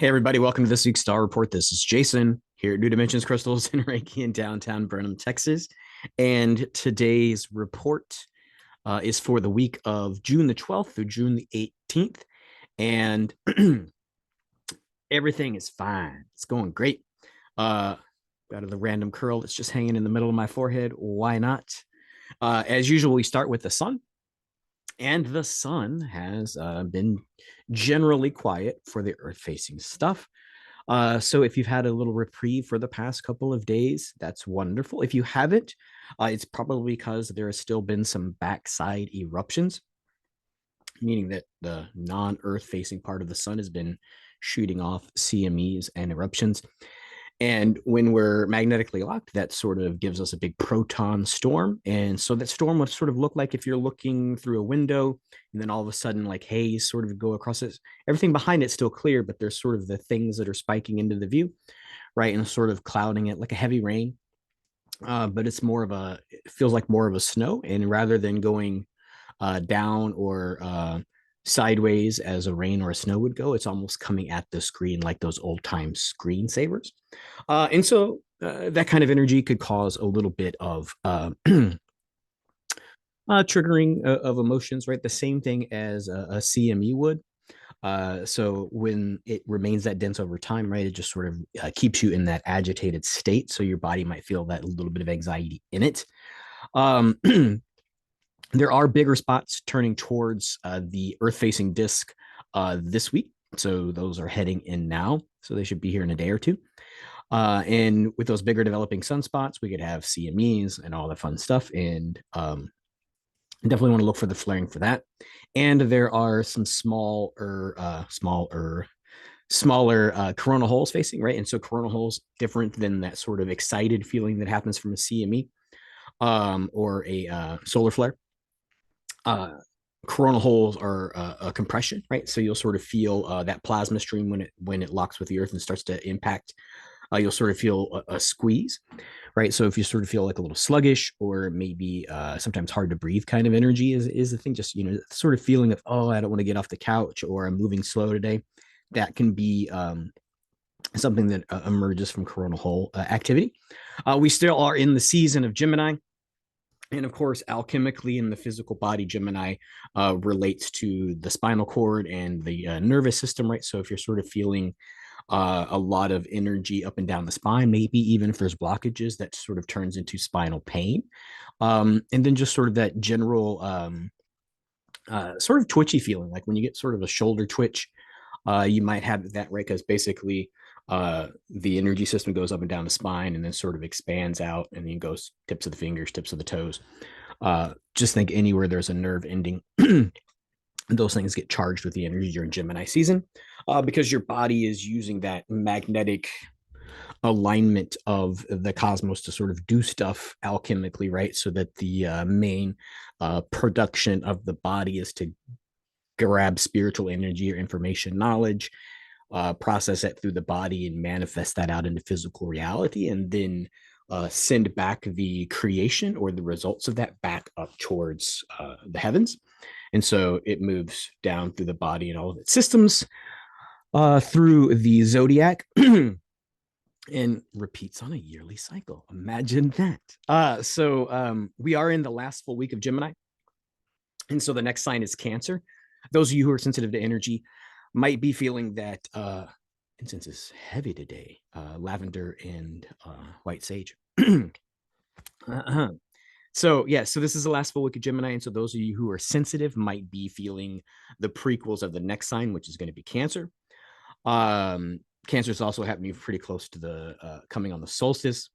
Hey, everybody, welcome to this week's Star Report. This is Jason here at New Dimensions Crystals and Reiki in downtown Brenham, Texas. And today's report is for the week of June the 12th through June the 18th. And everything is fine. It's going great. Out of the random curl that's just hanging in the middle of my forehead. Why not? As usual, we start with the sun. And the sun has been generally quiet for the earth facing stuff. So if you've had a little reprieve for the past couple of days, that's wonderful. If you haven't, it's probably because there has still been some backside eruptions, meaning that the non-Earth facing part of the sun has been shooting off CMEs and eruptions. And when we're magnetically locked, that sort of gives us a big proton storm. And so that storm would sort of look like if you're looking through a window and then all of a sudden like haze sort of go across it. Everything behind it's still clear, but there's sort of the things that are spiking into the view, right? And sort of clouding it like a heavy rain. But it's more of it feels like more of a snow. And rather than going down or sideways as a rain or a snow would go, it's almost coming at the screen like those old time screensavers. And so that kind of energy could cause a little bit of triggering of emotions, right? The same thing as a CME would. So when it remains that dense over time, right, it just sort of keeps you in that agitated state. So your body might feel that little bit of anxiety in it. Um, there are bigger spots turning towards the Earth facing disk this week. So those are heading in now. So they should be here in a day or two. And with those bigger developing sunspots, we could have CMEs and all the fun stuff. And definitely want to look for the flaring for that. And there are some smaller coronal holes facing, right? And so coronal holes different than that sort of excited feeling that happens from a CME or a solar flare. Coronal holes are a compression, right? So you'll sort of feel that plasma stream when it locks with the earth and starts to impact. You'll sort of feel a squeeze, right? So if you sort of feel like a little sluggish or maybe sometimes hard to breathe kind of energy is the thing. Just sort of feeling of, oh, I don't want to get off the couch or I'm moving slow today. That can be something that emerges from coronal hole activity. We still are in the season of Gemini. And of course, alchemically in the physical body, Gemini relates to the spinal cord and the nervous system, right? So if you're sort of feeling a lot of energy up and down the spine, maybe even if there's blockages, that sort of turns into spinal pain. And then just sort of that general sort of twitchy feeling, like when you get sort of a shoulder twitch, you might have that, right? Because basically the energy system goes up and down the spine and then sort of expands out and then goes tips of the fingers, tips of the toes. Just think anywhere there's a nerve ending, those things get charged with the energy during Gemini season because your body is using that magnetic alignment of the cosmos to sort of do stuff alchemically, right? So that the main production of the body is to grab spiritual energy or information, knowledge, process it through the body and manifest that out into physical reality, and then send back the creation or the results of that back up towards the heavens. And so it moves down through the body and all of its systems through the zodiac and repeats on a yearly cycle. Imagine that. So we are in the last full week of Gemini. And so the next sign is Cancer. Those of you who are sensitive to energy might be feeling that incense is heavy today, lavender and white sage. uh-huh. So yeah, so this is the last full week of Gemini, and so those of you who are sensitive might be feeling the prequels of the next sign, which is going to be Cancer. Cancer is also happening pretty close to the coming on the solstice,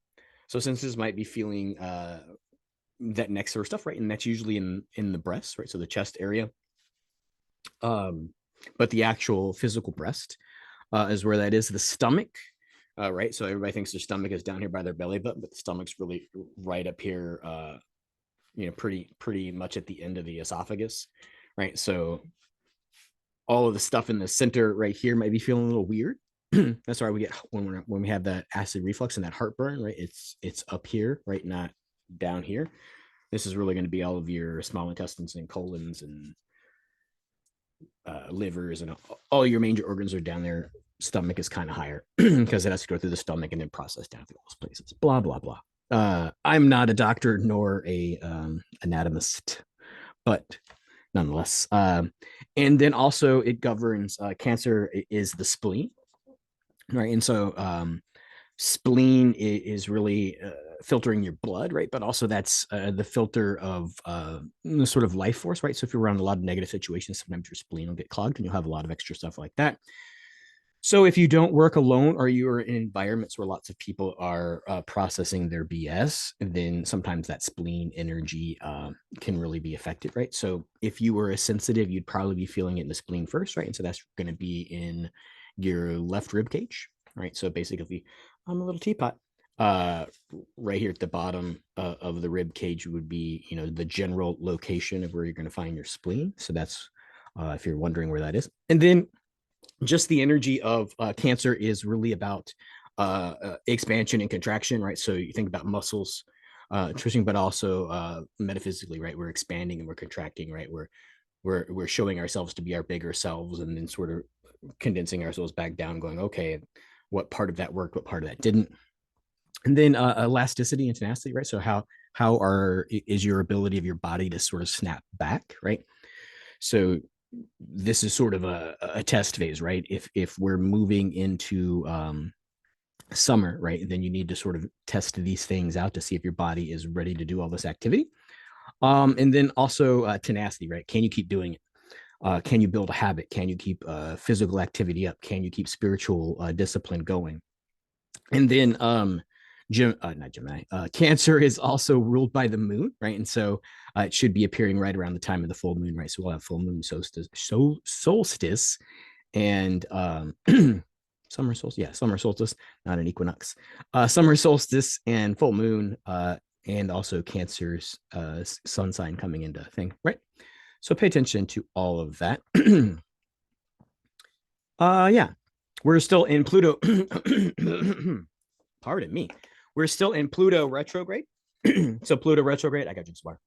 so sensitive might be feeling that next sort of stuff, right? And that's usually in the breast, right? So the chest area. But the actual physical breast is where that is. The stomach, right? So everybody thinks their stomach is down here by their belly button, but the stomach's really right up here, pretty much at the end of the esophagus, right? So all of the stuff in the center right here might be feeling a little weird. That's why we get when we have that acid reflux and that heartburn, right? It's up here, right? Not down here. This is really going to be all of your small intestines and colons and livers and all your major organs are down there stomach is kind of higher because it has to go through the stomach and then process down through those places. Blah blah blah. I'm not a doctor nor a anatomist, but nonetheless. And then also it governs cancer is the spleen, right? And so spleen is really filtering your blood, right? But also that's the filter of the sort of life force, right? So if you're around a lot of negative situations, sometimes your spleen will get clogged and you'll have a lot of extra stuff like that. So if you don't work alone or you are in environments where lots of people are processing their BS, then sometimes that spleen energy can really be affected, right? So if you were a sensitive, you'd probably be feeling it in the spleen first, right? And so that's going to be in your left rib cage, right? So basically, I'm a little teapot. Right here at the bottom of the rib cage would be, the general location of where you're going to find your spleen. So that's if you're wondering where that is, and then just the energy of cancer is really about expansion and contraction, right? So you think about muscles twisting, but also metaphysically, right? We're expanding and we're contracting, right? We're showing ourselves to be our bigger selves, and then sort of condensing ourselves back down, going, okay, what part of that worked, what part of that didn't, and then elasticity and tenacity, right? So is your ability of your body to sort of snap back, right? So this is sort of a test phase, right? If we're moving into summer, right, then you need to sort of test these things out to see if your body is ready to do all this activity. And then also tenacity, right? Can you keep doing it? Can you build a habit? Can you keep physical activity up? Can you keep spiritual discipline going? And then not Gemini. Cancer is also ruled by the moon, right? And so it should be appearing right around the time of the full moon, right? So we'll have full moon solstice and summer solstice. Yeah, summer solstice, not an equinox. Summer solstice and full moon, and also Cancer's sun sign coming into thing, right? So pay attention to all of that. Yeah, we're still in Pluto. Pardon me. We're still in Pluto retrograde. So Pluto retrograde, I got you some water.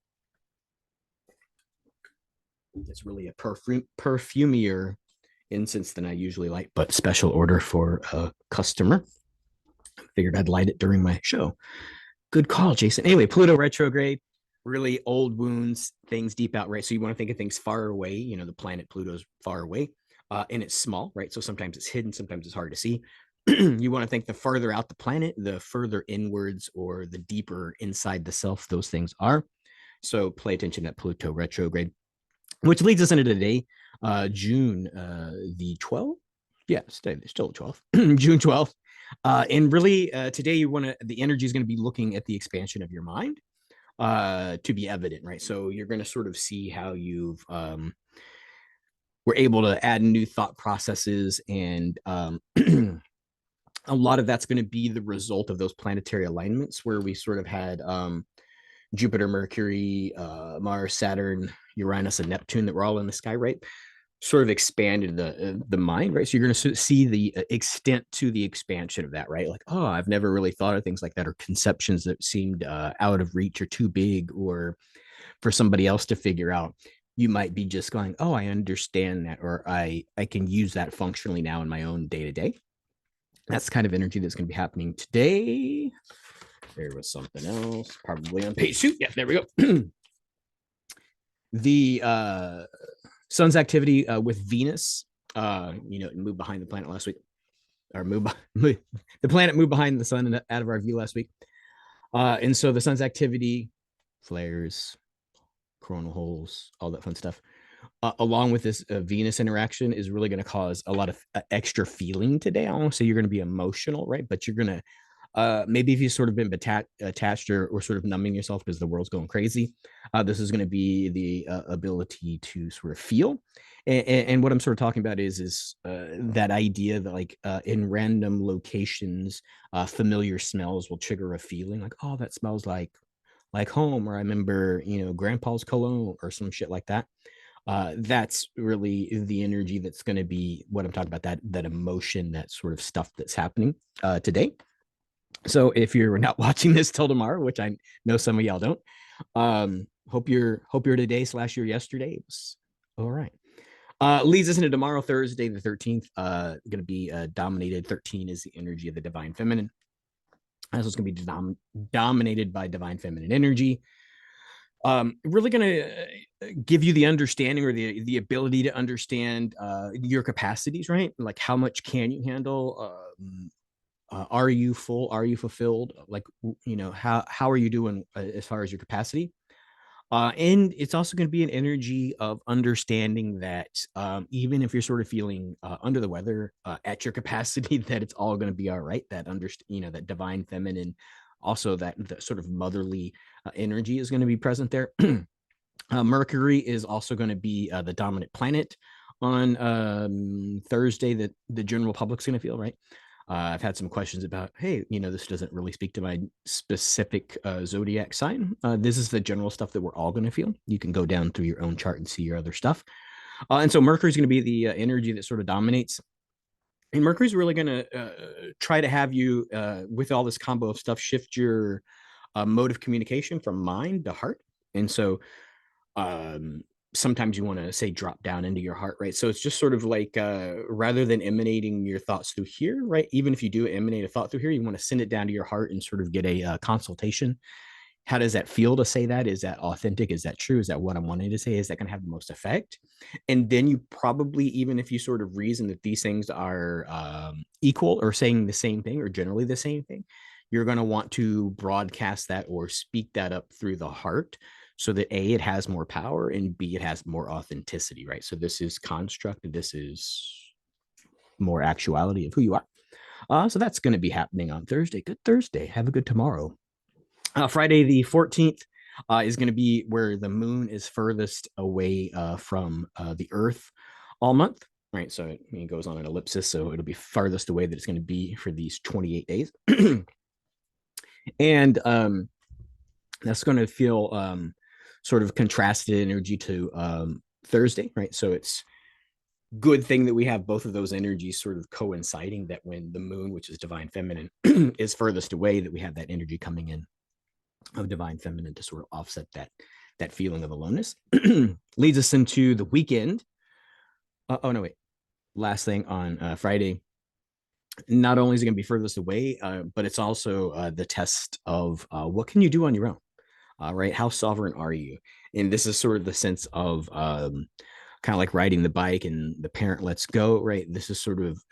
It's really a perfumier incense than I usually light, but special order for a customer. Figured I'd light it during my show. Good call, Jason. Anyway, Pluto retrograde, really old wounds, things deep out, right? So you want to think of things far away. The planet Pluto's far away, and it's small, right? So sometimes it's hidden, sometimes it's hard to see. You want to think the further out the planet, the further inwards or the deeper inside the self those things are. So pay attention to Pluto retrograde, which leads us into today, June the 12th. Yeah, still the 12th, June 12th. And really today the energy is going to be looking at the expansion of your mind to be evident, right? So you're going to sort of see how you've were able to add new thought processes, and a lot of that's going to be the result of those planetary alignments where we sort of had Jupiter, Mercury, Mars, Saturn, Uranus, and Neptune that were all in the sky, right? Sort of expanded the mind, right? So you're going to see the extent to the expansion of that, right? Like, oh, I've never really thought of things like that, or conceptions that seemed out of reach or too big, or for somebody else to figure out. You might be just going, oh, I understand that, or I can use that functionally now in my own day to day. That's the kind of energy that's going to be happening today. There was something else, probably on page 2. Yeah, there we go. The sun's activity with Venus, moved behind the planet last week, or the planet moved behind the sun and out of our view last week. And so the sun's activity, flares, coronal holes, all that fun stuff, along with this Venus interaction, is really going to cause a lot of extra feeling today. I won't say you're going to be emotional, right? But you're going to maybe if you've sort of been attached or sort of numbing yourself because the world's going crazy, this is going to be the ability to sort of feel. And what I'm sort of talking about is that idea that like in random locations, familiar smells will trigger a feeling like, oh, that smells like home, or I remember, grandpa's cologne or some shit like that. That's really the energy that's going to be what I'm talking about, that emotion, that sort of stuff that's happening today. So if you're not watching this till tomorrow, which I know some of y'all don't, hope your today / your yesterday was all right. Leads us into tomorrow, Thursday, the 13th. Going to be dominated. 13 is the energy of the divine feminine. So it's going to be dominated by divine feminine energy. Really going to give you the understanding or the ability to understand your capacities, right? Like how much can you handle? Are you full? Are you fulfilled? Like, how are you doing as far as your capacity? And it's also going to be an energy of understanding that even if you're sort of feeling under the weather at your capacity, that it's all going to be all right. That divine feminine, also that the sort of motherly energy is going to be present there. Mercury is also going to be the dominant planet on Thursday that the general public's going to feel, right? I've had some questions about, hey, this doesn't really speak to my specific zodiac sign. This is the general stuff that we're all going to feel. You can go down through your own chart and see your other stuff. And so Mercury is going to be the energy that sort of dominates. And Mercury's really going to try to have you, with all this combo of stuff, shift your mode of communication from mind to heart. And so um sometimes you want to say drop down into your heart, right? So it's just sort of like rather than emanating your thoughts through here, right? Even if you do emanate a thought through here, you want to send it down to your heart and sort of get a consultation. How does that feel to say that? Is that authentic? Is that true? Is that what I'm wanting to say? Is that going to have the most effect? And then you probably, even if you sort of reason that these things are equal or saying the same thing or generally the same thing, you're going to want to broadcast that or speak that up through the heart so that A, it has more power, and B, it has more authenticity, right? So this is construct, this is more actuality of who you are. So that's going to be happening on Thursday. Good Thursday. Have a good tomorrow. Friday the 14th is going to be where the moon is furthest away from the Earth all month, right? So it goes on an ellipsis, so it'll be farthest away that it's going to be for these 28 days. And that's going to feel sort of contrasted energy to Thursday, right? So it's good thing that we have both of those energies sort of coinciding, that when the moon, which is divine feminine, is furthest away, that we have that energy coming in of divine feminine to sort of offset that feeling of aloneness. Leads us into the weekend. Oh no, wait. Last thing on Friday. Not only is it going to be furthest away, but it's also the test of what can you do on your own, right? How sovereign are you? And this is sort of the sense of kind of like riding the bike and the parent lets go, right? This is sort of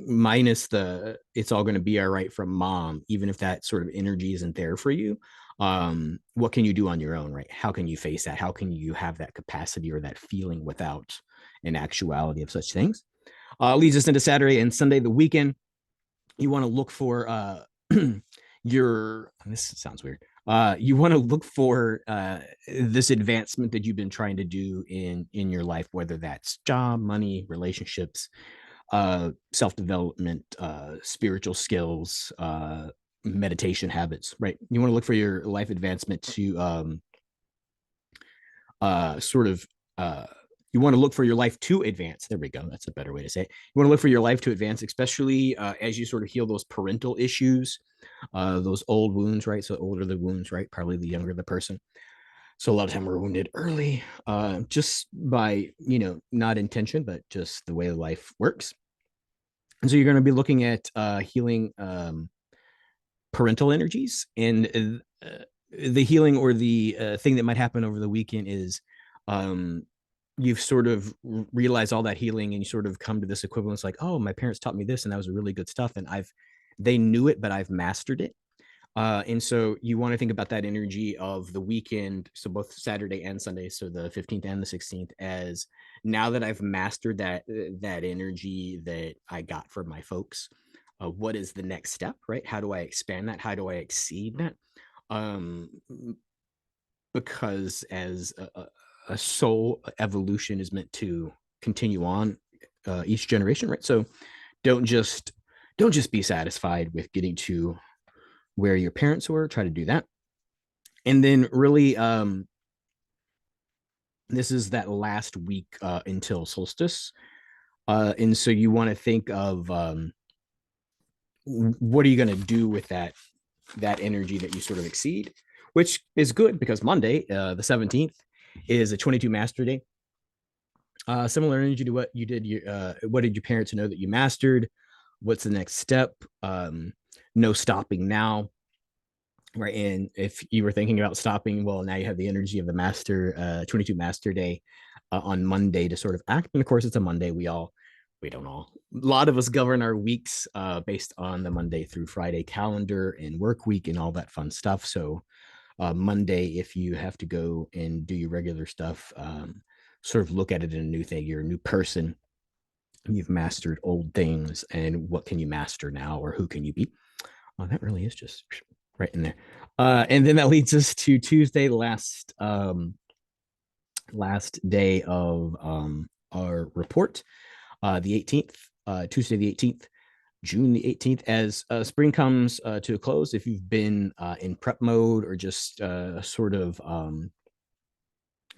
minus the it's all going to be all right from mom, even if that sort of energy isn't there for you. What can you do on your own, right? How can you face that? How can you have that capacity or that feeling without an actuality of such things? Leads us into Saturday and Sunday, the weekend. You want to look for your, this sounds weird. You want to look for this advancement that you've been trying to do in your life, whether that's job, money, relationships, self-development, spiritual skills, meditation habits, right? You want to look for your life advancement to sort of you want to look for your life to advance. There we go. That's a better way to say it. You want to look for your life to advance, especially as you sort of heal those parental issues, those old wounds, right? So the older the wounds, right? Probably the younger the person. So a lot of time we're wounded early, just by, not intention, but just the way life works. And so you're going to be looking at healing parental energies, and the healing or the thing that might happen over the weekend is you've sort of realized all that healing, and you sort of come to this equivalence like, oh, my parents taught me this and that was really good stuff, and they knew it, but I've mastered it. And so you want to think about that energy of the weekend, so both Saturday and Sunday, so the 15th and the 16th, as now that I've mastered that energy that I got from my folks, what is the next step, right? How do I expand that? How do I exceed that? Um, because as a soul, evolution is meant to continue on each generation, right? So don't just be satisfied with getting to where your parents were. Try to do that. And then really this is that last week until solstice, and so you want to think of what are you going to do with that energy that you sort of exceed, which is good because Monday, the 17th, is a 22 master day. Similar energy to what you did. What did your parents know that you mastered? What's the next step? No stopping now, right? And if you were thinking about stopping, well, now you have the energy of the master, 22 master day on Monday to sort of act. And of course, it's a Monday. We don't all, a lot of us govern our weeks based on the Monday through Friday calendar and work week and all that fun stuff. So Monday, if you have to go and do your regular stuff, sort of look at it in a new thing. You're a new person. You've mastered old things, and what can you master now, or who can you be? Oh, that really is just right in there. And then that leads us to Tuesday, last day of our report, the 18th, Tuesday the 18th. June the 18th, as spring comes to a close. If you've been in prep mode or just sort of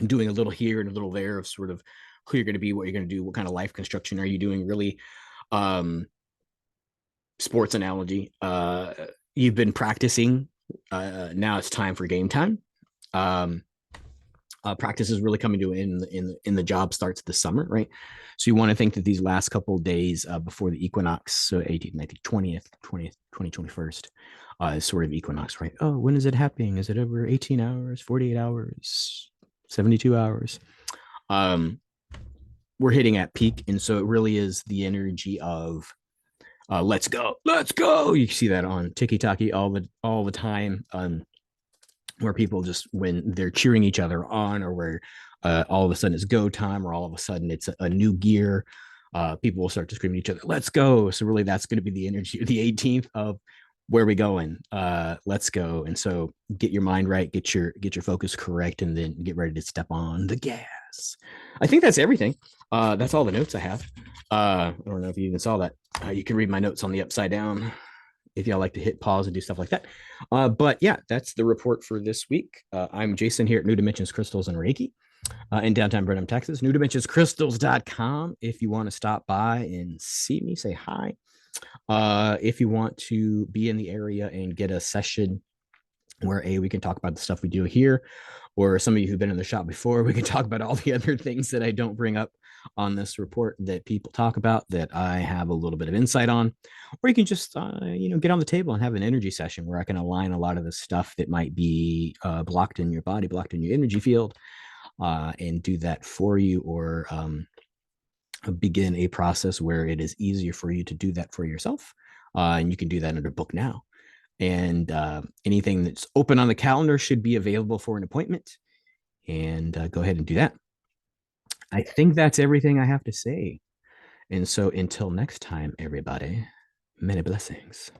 doing a little here and a little there of sort of who you're going to be, what you're going to do, what kind of life construction are you doing, really, um, sports analogy. You've been practicing. Now it's time for game time. Um, Practice is really coming to an end in the job starts this summer, right? So you want to think that these last couple of days before the equinox, so 18th, 19th, 20th, 21st, is sort of equinox, right? Oh, when is it happening? Is it over 18 hours, 48 hours, 72 hours? Um, we're hitting at peak. And so it really is the energy of let's go, let's go. You see that on TikTok all the time. Where people just, when they're cheering each other on, or where all of a sudden it's go time, or all of a sudden it's a new gear, people will start to scream at each other, let's go. So really that's going to be the energy of the 18th of where are we going, let's go. And so get your mind right, get your focus correct, and then get ready to step on the gas. I think that's everything. That's all the notes I have. I don't know if you even saw that. You can read my notes on the upside down if y'all like to hit pause and do stuff like that. But yeah, that's the report for this week. I'm Jason here at New Dimensions Crystals and Reiki in downtown Brenham, Texas. NewDimensionsCrystals.com if you want to stop by and see me, say hi. If you want to be in the area and get a session where we can talk about the stuff we do here, or some of you who've been in the shop before, we can talk about all the other things that I don't bring up on this report that people talk about that I have a little bit of insight on. Or you can just get on the table and have an energy session where I can align a lot of the stuff that might be blocked in your body, blocked in your energy field, and do that for you, or begin a process where it is easier for you to do that for yourself. And you can do that under book now. And anything that's open on the calendar should be available for an appointment. And go ahead and do that. I think that's everything I have to say. And so until next time, everybody, many blessings.